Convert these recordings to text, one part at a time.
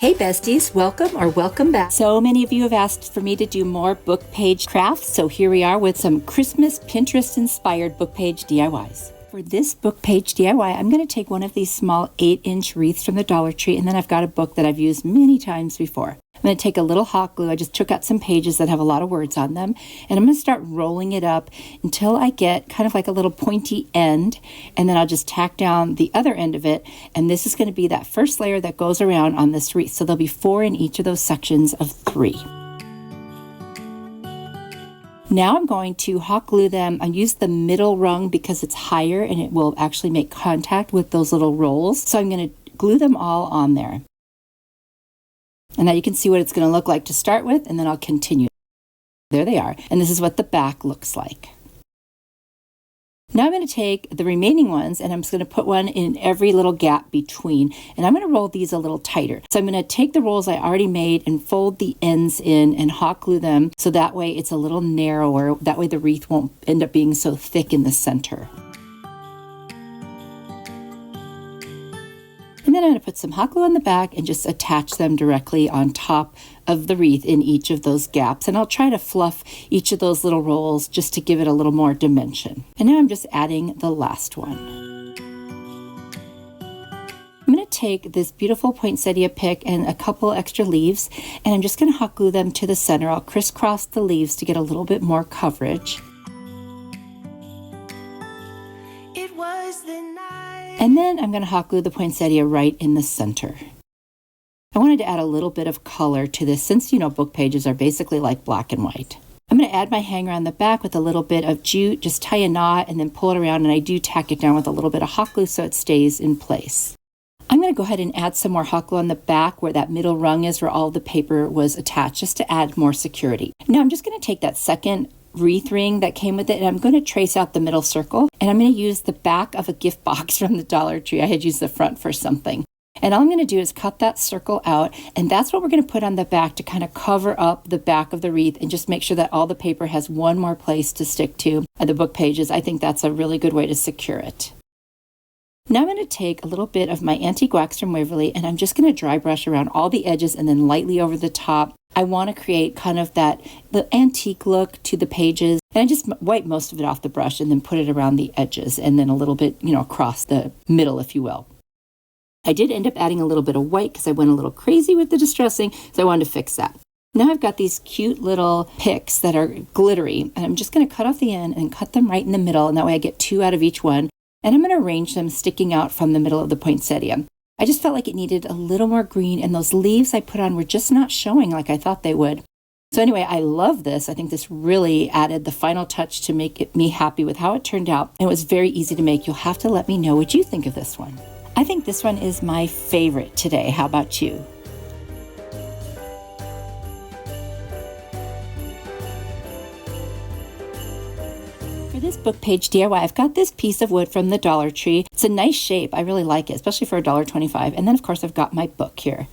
Hey besties, welcome back. So many of you have asked for me to do more book page crafts, so here we are with some Christmas Pinterest-inspired book page DIYs. For this book page DIY, I'm going to take one of these small 8-inch wreaths from the Dollar Tree, and then I've got a book that I've used many times before. I'm going to take a little hot glue. I just took out some pages that have a lot of words on them, and I'm going to start rolling it up until I get kind of like a little pointy end, and then I'll just tack down the other end of it, and this is going to be that first layer that goes around on this wreath. So there'll be 4 in each of those sections of 3. Now I'm going to hot glue them. I use the middle rung because it's higher and it will actually make contact with those little rolls. So I'm going to glue them all on there. And now you can see what it's going to look like to start with, and then I'll continue. There they are. And this is what the back looks like. Now I'm going to take the remaining ones and I'm just going to put one in every little gap between, and I'm going to roll these a little tighter. So I'm going to take the rolls I already made and fold the ends in and hot glue them so that way it's a little narrower. That way the wreath won't end up being so thick in the center. And then I'm going to put some hot glue on the back and just attach them directly on top of the wreath in each of those gaps. And I'll try to fluff each of those little rolls just to give it a little more dimension. And now I'm just adding the last one. I'm going to take this beautiful poinsettia pick and a couple extra leaves, and I'm just going to hot glue them to the center. I'll crisscross the leaves to get a little bit more coverage. It was the night. And then I'm going to hot glue the poinsettia right in the center. I wanted to add a little bit of color to this since, book pages are basically like black and white. I'm going to add my hanger on the back with a little bit of jute, just tie a knot and then pull it around, and I do tack it down with a little bit of hot glue so it stays in place. I'm going to go ahead and add some more hot glue on the back where that middle rung is where all the paper was attached, just to add more security. Now I'm just going to take that second wreath ring that came with it, and I'm going to trace out the middle circle, and I'm going to use the back of a gift box from the Dollar Tree. I had used the front for something. And all I'm going to do is cut that circle out, and that's what we're going to put on the back to kind of cover up the back of the wreath and just make sure that all the paper has one more place to stick to the book pages. I think that's a really good way to secure it. Now I'm going to take a little bit of my antique wax from Waverly, and I'm just going to dry brush around all the edges and then lightly over the top. I want to create kind of the antique look to the pages, and I just wipe most of it off the brush and then put it around the edges and then a little bit, across the middle, if you will. I did end up adding a little bit of white because I went a little crazy with the distressing, so I wanted to fix that. Now I've got these cute little pics that are glittery, and I'm just going to cut off the end and cut them right in the middle, and that way I get 2 out of each one. And I'm going to arrange them sticking out from the middle of the poinsettia. I just felt like it needed a little more green, and those leaves I put on were just not showing like I thought they would. So anyway, I love this. I think this really added the final touch to make me happy with how it turned out. And it was very easy to make. You'll have to let me know what you think of this one. I think this one is my favorite today. How about you? For this book page DIY, I've got this piece of wood from the Dollar Tree. It's a nice shape. I really like it, especially for $1.25. And then, of course, I've got my book here.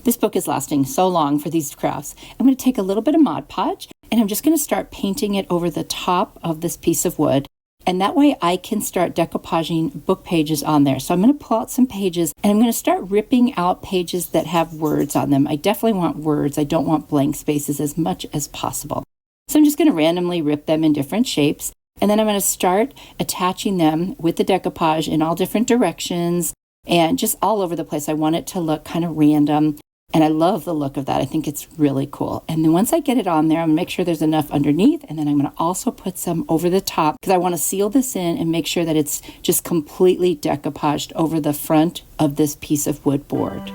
This book is lasting so long for these crafts. I'm going to take a little bit of Mod Podge, and I'm just going to start painting it over the top of this piece of wood. And that way I can start decoupaging book pages on there. So I'm going to pull out some pages, and I'm going to start ripping out pages that have words on them. I definitely want words. I don't want blank spaces as much as possible. So I'm just going to randomly rip them in different shapes. And then I'm going to start attaching them with the decoupage in all different directions and just all over the place. I want it to look kind of random, and I love the look of that. I think it's really cool. And then once I get it on there, I'm going to make sure there's enough underneath, and then I'm going to also put some over the top because I want to seal this in and make sure that it's just completely decoupaged over the front of this piece of wood board.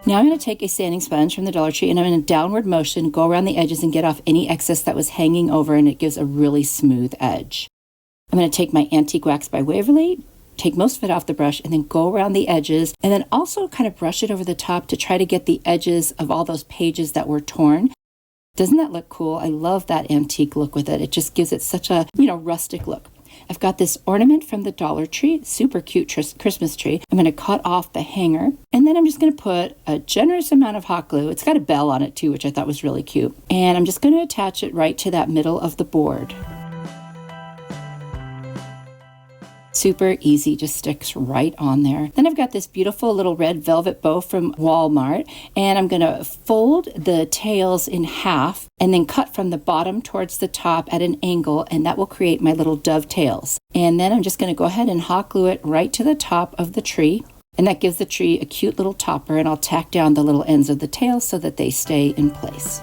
Now I'm going to take a sanding sponge from the Dollar Tree, and I'm in a downward motion, go around the edges and get off any excess that was hanging over, and it gives a really smooth edge. I'm going to take my antique wax by Waverly, take most of it off the brush, and then go around the edges, and then also kind of brush it over the top to try to get the edges of all those pages that were torn. Doesn't that look cool? I love that antique look with it. It just gives it such a, rustic look. I've got this ornament from the Dollar Tree, super cute Christmas tree. I'm going to cut off the hanger, and then I'm just going to put a generous amount of hot glue. It's got a bell on it too, which I thought was really cute. And I'm just going to attach it right to that middle of the board. Super easy, just sticks right on there. Then I've got this beautiful little red velvet bow from Walmart, and I'm going to fold the tails in half and then cut from the bottom towards the top at an angle, and that will create my little dovetails. And then I'm just going to go ahead and hot glue it right to the top of the tree, and that gives the tree a cute little topper, and I'll tack down the little ends of the tails so that they stay in place.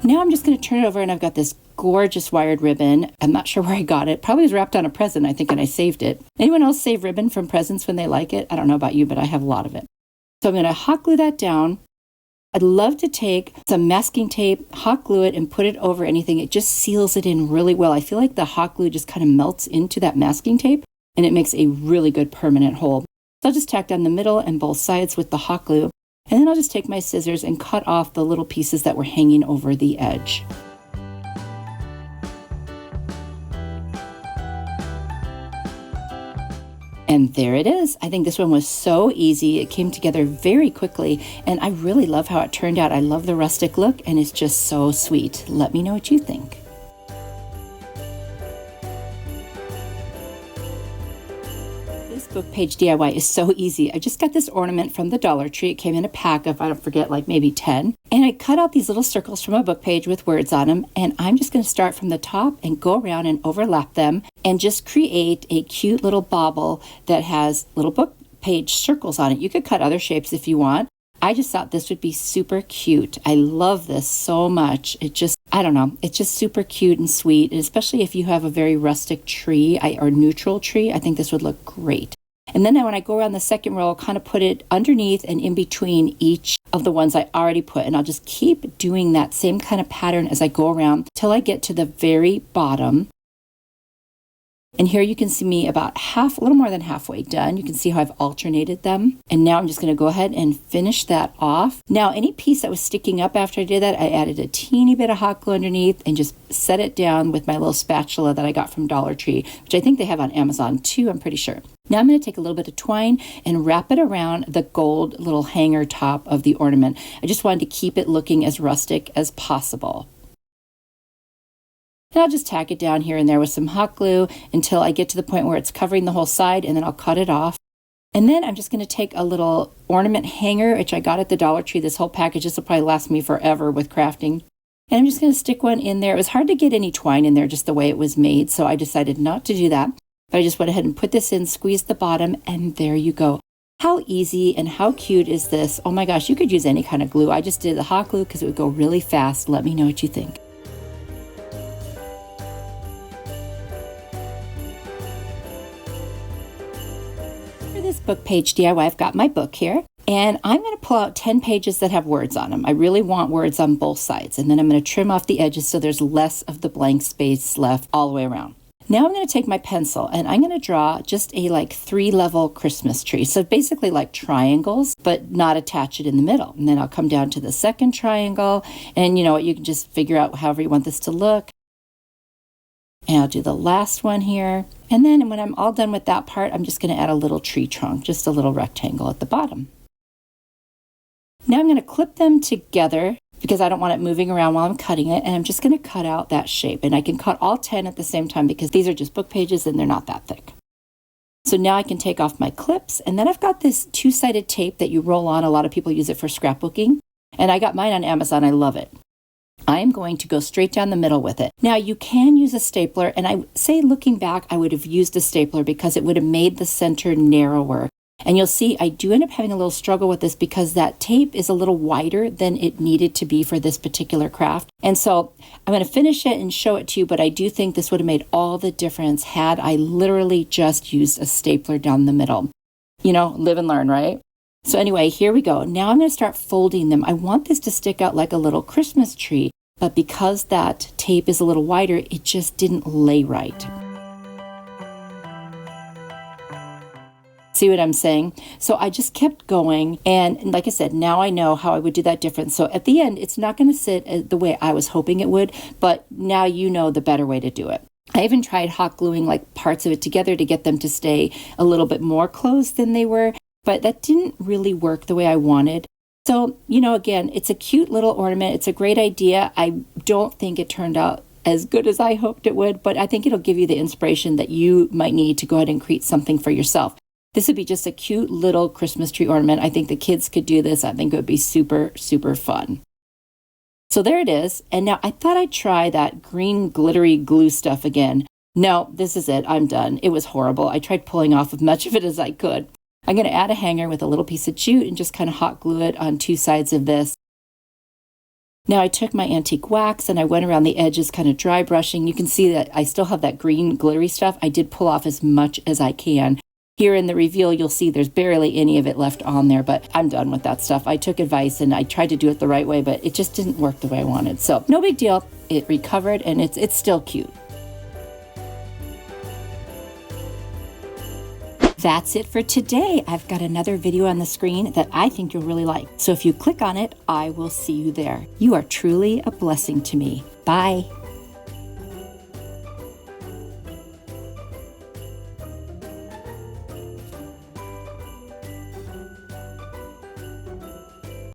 Now I'm just going to turn it over, and I've got this gorgeous wired ribbon. I'm not sure where I got it. Probably was wrapped on a present, I think, and I saved it. Anyone else save ribbon from presents when they like it? I don't know about you, but I have a lot of it. So I'm going to hot glue that down. I'd love to take some masking tape, hot glue it, and put it over anything. It just seals it in really well. I feel like the hot glue just kind of melts into that masking tape, and it makes a really good permanent hold. So I'll just tack down the middle and both sides with the hot glue, and then I'll just take my scissors and cut off the little pieces that were hanging over the edge. And there it is. I think this one was so easy. It came together very quickly, and I really love how it turned out. I love the rustic look, and it's just so sweet. Let me know what you think. This book page DIY is so easy. I just got this ornament from the Dollar Tree. It came in a pack of, I don't forget, like maybe 10. And I cut out these little circles from a book page with words on them. And I'm just going to start from the top and go around and overlap them and just create a cute little bauble that has little book page circles on it. You could cut other shapes if you want. I just thought this would be super cute. I love this so much. It just, I don't know, it's just super cute and sweet. And especially if you have a very rustic tree or neutral tree, I think this would look great. And then when I go around the second row, I'll kind of put it underneath and in between each of the ones I already put. And I'll just keep doing that same kind of pattern as I go around till I get to the very bottom. And here you can see me about a little more than halfway done. You can see how I've alternated them. And now I'm just going to go ahead and finish that off. Now, any piece that was sticking up after I did that, I added a teeny bit of hot glue underneath and just set it down with my little spatula that I got from Dollar Tree, which I think they have on Amazon too, I'm pretty sure. Now I'm going to take a little bit of twine and wrap it around the gold little hanger top of the ornament. I just wanted to keep it looking as rustic as possible. And I'll just tack it down here and there with some hot glue until I get to the point where it's covering the whole side, and then I'll cut it off. And then I'm just going to take a little ornament hanger, which I got at the Dollar Tree. This whole package, this will probably last me forever with crafting. And I'm just going to stick one in there. It was hard to get any twine in there just the way it was made, so I decided not to do that. But I just went ahead and put this in, squeeze the bottom, and there you go. How easy and how cute is this? Oh my gosh, you could use any kind of glue. I just did the hot glue because it would go really fast. Let me know what you think. For this book page DIY, I've got my book here. And I'm going to pull out 10 pages that have words on them. I really want words on both sides. And then I'm going to trim off the edges so there's less of the blank space left all the way around. Now I'm going to take my pencil and I'm going to draw just a 3-level Christmas tree. So basically like triangles, but not attach it in the middle. And then I'll come down to the second triangle, and you know what, you can just figure out however you want this to look. And I'll do the last one here. And then when I'm all done with that part, I'm just going to add a little tree trunk, just a little rectangle at the bottom. Now I'm going to clip them together because I don't want it moving around while I'm cutting it. And I'm just going to cut out that shape. And I can cut all 10 at the same time because these are just book pages and they're not that thick. So now I can take off my clips. And then I've got this 2-sided tape that you roll on. A lot of people use it for scrapbooking. And I got mine on Amazon. I love it. I am going to go straight down the middle with it. Now you can use a stapler. And I say looking back, I would have used a stapler because it would have made the center narrower. And you'll see I do end up having a little struggle with this because that tape is a little wider than it needed to be for this particular craft. And so I'm going to finish it and show it to you, but I do think this would have made all the difference had I literally just used a stapler down the middle. You know, live and learn, right? So anyway, here we go. Now I'm going to start folding them. I want this to stick out like a little Christmas tree, but because that tape is a little wider, it just didn't lay right. See what I'm saying? So I just kept going. And like I said, now I know how I would do that different. So at the end, it's not going to sit the way I was hoping it would, but now you know the better way to do it. I even tried hot gluing like parts of it together to get them to stay a little bit more closed than they were, but that didn't really work the way I wanted. So, you know, again, it's a cute little ornament. It's a great idea. I don't think it turned out as good as I hoped it would, but I think it'll give you the inspiration that you might need to go ahead and create something for yourself. This would be just a cute little Christmas tree ornament. I think the kids could do this. I think it would be super, super fun. So there it is. And now I thought I'd try that green glittery glue stuff again. No, this is it. I'm done. It was horrible. I tried pulling off as much of it as I could. I'm going to add a hanger with a little piece of jute and just kind of hot glue it on two sides of this. Now I took my antique wax and I went around the edges kind of dry brushing. You can see that I still have that green glittery stuff. I did pull off as much as I can. Here in the reveal, you'll see there's barely any of it left on there, but I'm done with that stuff. I took advice and I tried to do it the right way, but it just didn't work the way I wanted. So no big deal. It recovered and it's still cute. That's it for today. I've got another video on the screen that I think you'll really like. So if you click on it, I will see you there. You are truly a blessing to me. Bye.